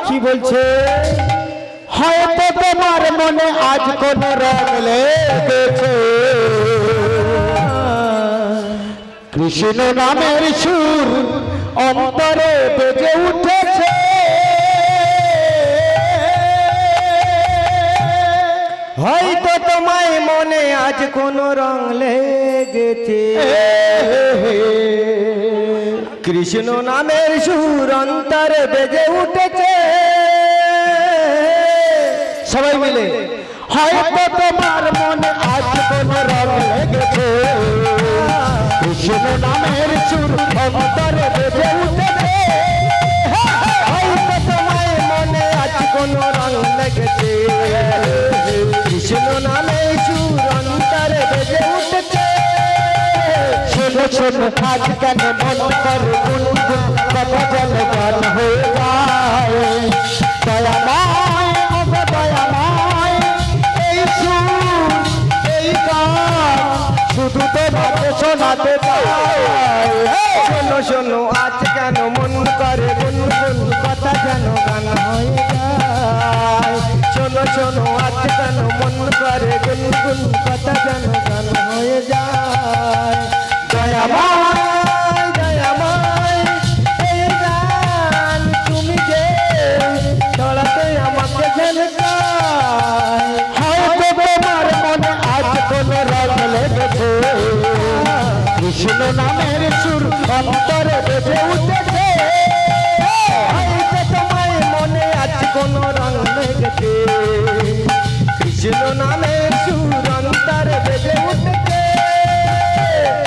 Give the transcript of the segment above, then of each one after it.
কি বলছে? হয়তো তোমার মনে আজ কোন রং লেগেছে, কৃষ্ণ নামের সুর অন্তরে বেজে উঠেছে। হয়তো তোমায় মনে আজ কোন রং লেগেছে, কৃষ্ণ নামের সুর অন্তরে বেজে উঠেছে। সবাই মিলে হয়তো তোমার মনে আজ কোন রং লেগেছে, কৃষ্ণ নামের সুর অন্তরে বেজে উঠেছে। হয়তো তোমায় মনে আজ কোন রং লেগেছে, কৃষ্ণ নামের সুর অন্তরে বেজে উঠেছে। শোনো শোনো আজ কেন মন করে গুনগুন কথা যেন গান হয়ে যায়। দয়াময় ওগো দয়াময়, এই সুর এই গান শুধু তোমাকে শোনাতে চাই। শোনো শোনো আজ কেন মন করে গুনগুন কথা যেন গান হয়ে যায়। শোনো শোনো আজ কেন মন করে গুনগুন কথা যেন গান হয়ে যায়। দয়াময় দয়াময়, এই গান তুমি যে ধরাতে আমাকে ঝলকায়। হয়তো তোমার মনে আজ কোন রং লেগেছে, কৃষ্ণ নামের সুর অন্তরে বেজে উঠেছে। হয়তো তোমায় মনে আজ কোন রং লেগেছে, কৃষ্ণ নামের সুর অন্তরে বেজে উঠেছে।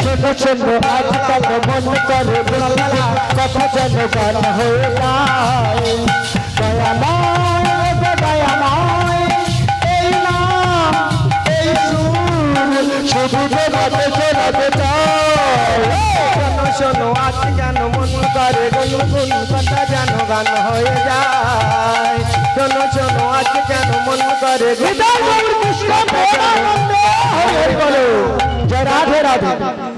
শোনো শোনো আজ কেন মন করে গুনগুন কথা যেন গান হয়ে যায়। দয়াময় গো দয়াময়, এই নাম এই সুর শুধু তোমাকে শোনাতে চাই। শোনো শোনো আজ কেন মন করে গুনগুন কথা যেন গান হয়ে যায়। শোনো শোনো আজ কেন মন করে হৃদয় গৌর কৃষ্ণ প্রেমানন্দে হরি বলো। জয় রাধে রাধে।